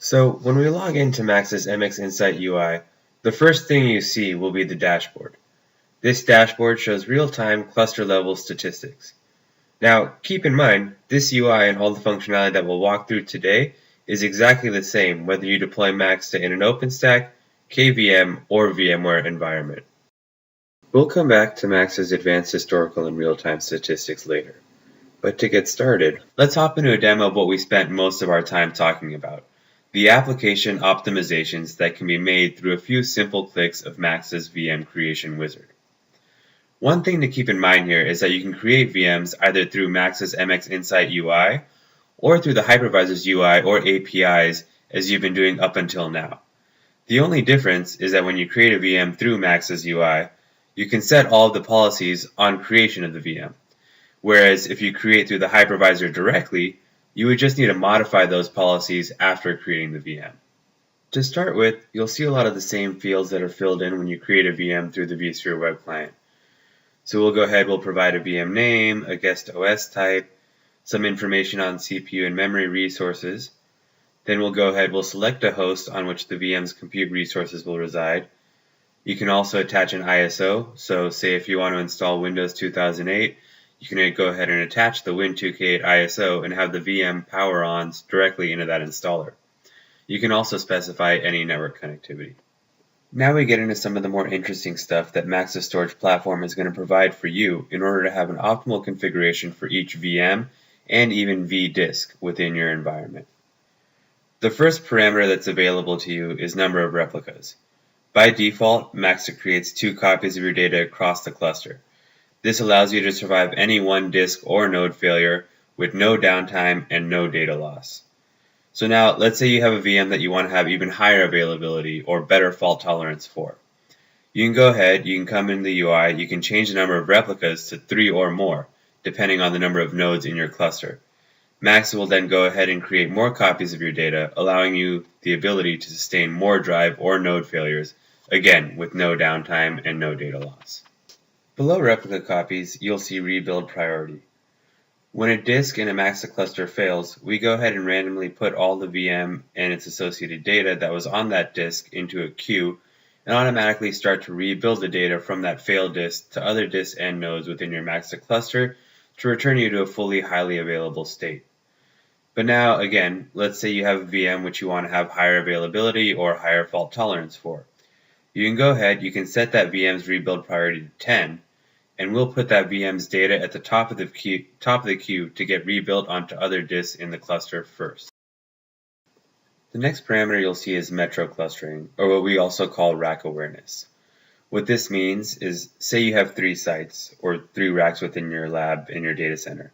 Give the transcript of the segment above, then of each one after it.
So when we log into Max's MX Insight UI, the first thing you see will be the dashboard. This dashboard shows real-time cluster-level statistics. Now, keep in mind, this UI and all the functionality that we'll walk through today is exactly the same whether you deploy Maxta in an OpenStack, KVM, or VMware environment. We'll come back to Max's advanced historical and real-time statistics later. But to get started, let's hop into a demo of what we spent most of our time talking about. The application optimizations that can be made through a few simple clicks of Maxta's VM creation wizard. One thing to keep in mind here is that you can create VMs either through Maxta's MX Insight UI or through the hypervisor's UI or APIs as you've been doing up until now. The only difference is that when you create a VM through Maxta's UI, you can set all of the policies on creation of the VM. Whereas if you create through the hypervisor directly, you would just need to modify those policies after creating the VM. To start with, you'll see a lot of the same fields that are filled in when you create a VM through the vSphere web client. So we'll go ahead, we'll provide a VM name, a guest OS type, some information on CPU and memory resources. Then we'll go ahead, we'll select a host on which the VM's compute resources will reside. You can also attach an ISO, so say if you want to install Windows 2008, you can go ahead and attach the Win2K8 ISO and have the VM power-ons directly into that installer. You can also specify any network connectivity. Now we get into some of the more interesting stuff that Maxta's storage platform is going to provide for you in order to have an optimal configuration for each VM and even vDisk within your environment. The first parameter that's available to you is number of replicas. By default, Maxta creates 2 copies of your data across the cluster. This allows you to survive any one disk or node failure with no downtime and no data loss. So now, let's say you have a VM that you want to have even higher availability or better fault tolerance for. You can go ahead, you can come in the UI, you can change the number of replicas to 3 or more, depending on the number of nodes in your cluster. Maxta will then go ahead and create more copies of your data, allowing you the ability to sustain more drive or node failures, again with no downtime and no data loss. Below replica copies, you'll see rebuild priority. When a disk in a Maxta cluster fails, we go ahead and randomly put all the VM and its associated data that was on that disk into a queue and automatically start to rebuild the data from that failed disk to other disks and nodes within your Maxta cluster to return you to a fully highly available state. But now, again, let's say you have a VM which you want to have higher availability or higher fault tolerance for. You can go ahead, you can set that VM's rebuild priority to 10, and we'll put that VM's data at the top of the queue to get rebuilt onto other disks in the cluster first. The next parameter you'll see is metro clustering, or what we also call rack awareness. What this means is, say you have 3 sites, or 3 racks within your lab in your data center.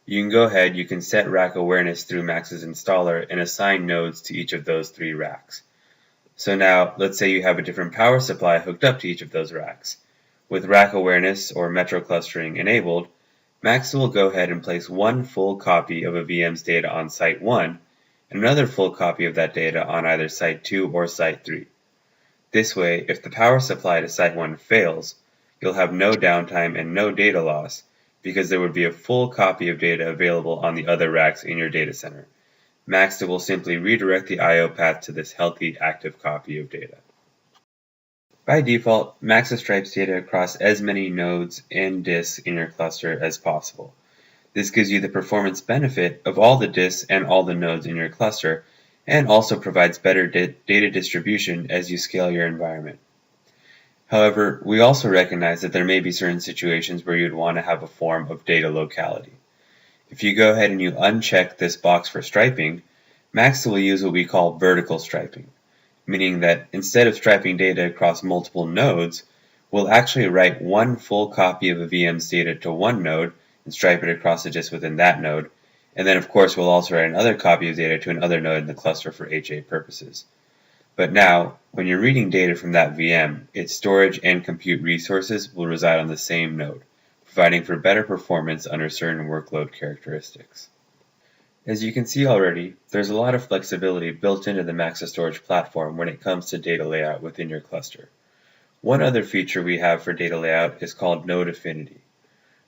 You can go ahead, you can set rack awareness through Maxta's installer and assign nodes to each of those 3 racks. So now, let's say you have a different power supply hooked up to each of those racks. With rack awareness or metro clustering enabled, Maxta will go ahead and place one full copy of a VM's data on site 1 and another full copy of that data on either site 2 or site 3. This way, if the power supply to site 1 fails, you'll have no downtime and no data loss because there would be a full copy of data available on the other racks in your data center. Maxta will simply redirect the I/O path to this healthy, active copy of data. By default, Maxta stripes data across as many nodes and disks in your cluster as possible. This gives you the performance benefit of all the disks and all the nodes in your cluster, and also provides better data distribution as you scale your environment. However, we also recognize that there may be certain situations where you'd want to have a form of data locality. If you go ahead and you uncheck this box for striping, Maxta will use what we call vertical striping, meaning that instead of striping data across multiple nodes, we'll actually write one full copy of a VM's data to one node and stripe it across the disk within that node, and then of course we'll also write another copy of data to another node in the cluster for HA purposes. But now, when you're reading data from that VM, its storage and compute resources will reside on the same node, providing for better performance under certain workload characteristics. As you can see already, there's a lot of flexibility built into the Maxta storage platform when it comes to data layout within your cluster. One other feature we have for data layout is called Node Affinity.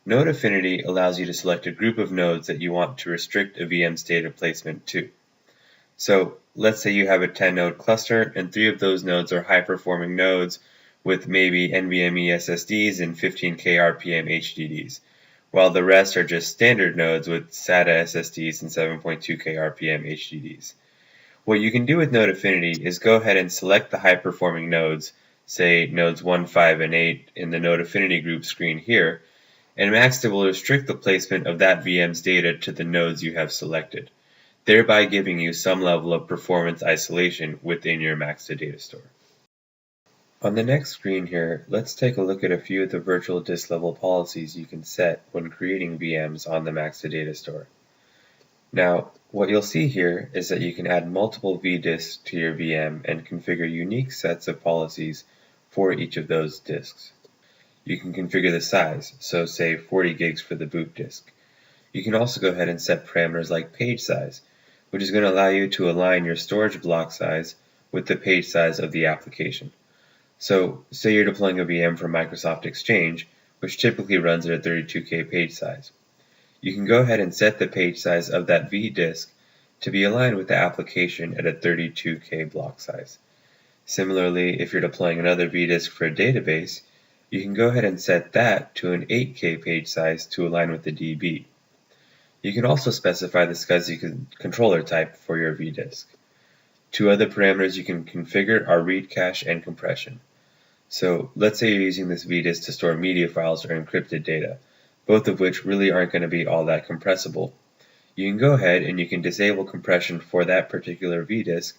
Node Affinity allows you to select a group of nodes that you want to restrict a VM's data placement to. So let's say you have a 10-node cluster and 3 of those nodes are high-performing nodes with maybe NVMe SSDs and 15K RPM HDDs, while the rest are just standard nodes with SATA SSDs and 7.2K RPM HDDs. What you can do with node affinity is go ahead and select the high-performing nodes, say nodes 1, 5, and 8 in the node affinity group screen here, and Maxta will restrict the placement of that VM's data to the nodes you have selected, thereby giving you some level of performance isolation within your Maxta data store. On the next screen here, let's take a look at a few of the virtual disk level policies you can set when creating VMs on the Maxta data store. Now, what you'll see here is that you can add multiple vDisks to your VM and configure unique sets of policies for each of those disks. You can configure the size, so say 40 gigs for the boot disk. You can also go ahead and set parameters like page size, which is going to allow you to align your storage block size with the page size of the application. So, say you're deploying a VM from Microsoft Exchange, which typically runs at a 32K page size. You can go ahead and set the page size of that vDisk to be aligned with the application at a 32K block size. Similarly, if you're deploying another vDisk for a database, you can go ahead and set that to an 8K page size to align with the DB. You can also specify the SCSI controller type for your vDisk. Two other parameters you can configure are read cache and compression. So let's say you're using this vDisk to store media files or encrypted data, both of which really aren't going to be all that compressible. You can go ahead and you can disable compression for that particular vDisk,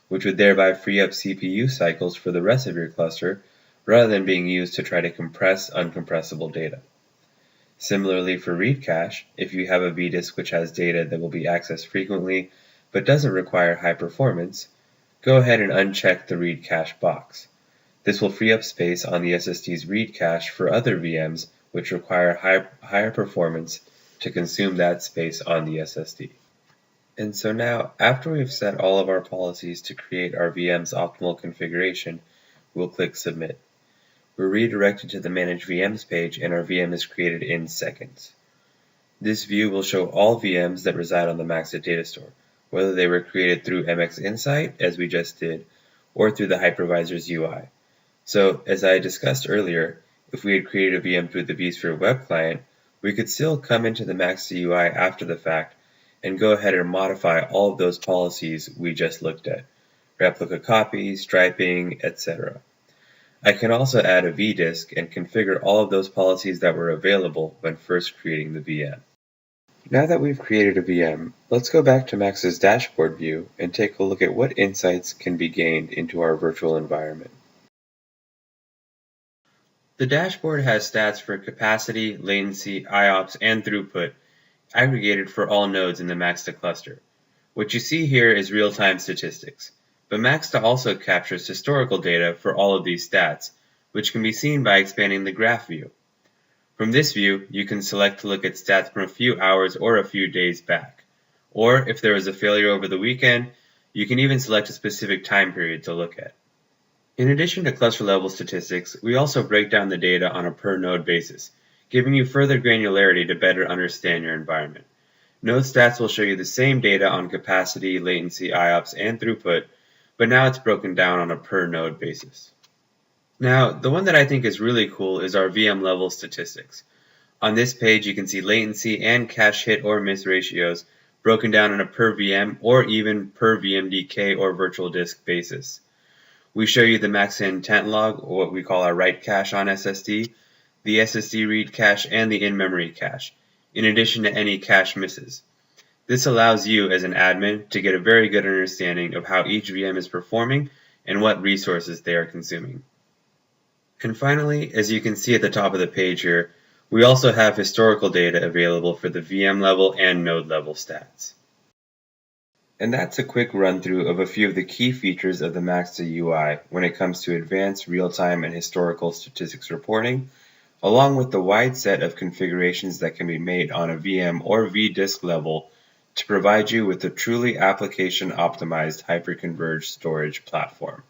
which would thereby free up CPU cycles for the rest of your cluster rather than being used to try to compress uncompressible data. Similarly for read cache, if you have a vDisk which has data that will be accessed frequently but doesn't require high performance, go ahead and uncheck the read cache box. This will free up space on the SSD's read cache for other VMs which require higher performance to consume that space on the SSD. And so now, after we've set all of our policies to create our VM's optimal configuration, we'll click Submit. We're redirected to the Manage VMs page and our VM is created in seconds. This view will show all VMs that reside on the Maxta data store, whether they were created through MX Insight, as we just did, or through the hypervisor's UI. So, as I discussed earlier, if we had created a VM through the vSphere web client, we could still come into the Maxta UI after the fact and go ahead and modify all of those policies we just looked at, replica copy, striping, etc. I can also add a vDisk and configure all of those policies that were available when first creating the VM. Now that we've created a VM, let's go back to Maxta's dashboard view and take a look at what insights can be gained into our virtual environment. The dashboard has stats for capacity, latency, IOPS, and throughput aggregated for all nodes in the Maxta cluster. What you see here is real-time statistics, but Maxta also captures historical data for all of these stats, which can be seen by expanding the graph view. From this view, you can select to look at stats from a few hours or a few days back. Or if there was a failure over the weekend, you can even select a specific time period to look at. In addition to cluster-level statistics, we also break down the data on a per-node basis, giving you further granularity to better understand your environment. Node stats will show you the same data on capacity, latency, IOPS, and throughput, but now it's broken down on a per-node basis. Now, the one that I think is really cool is our VM-level statistics. On this page, you can see latency and cache hit or miss ratios broken down on a per VM or even per VMDK or virtual disk basis. We show you the Maxta intent log, or what we call our write cache on SSD, the SSD read cache, and the in-memory cache, in addition to any cache misses. This allows you as an admin to get a very good understanding of how each VM is performing and what resources they are consuming. And finally, as you can see at the top of the page here, we also have historical data available for the VM level and node level stats. And that's a quick run-through of a few of the key features of the Maxta UI when it comes to advanced real-time and historical statistics reporting, along with the wide set of configurations that can be made on a VM or vDisk level to provide you with a truly application-optimized hyperconverged storage platform.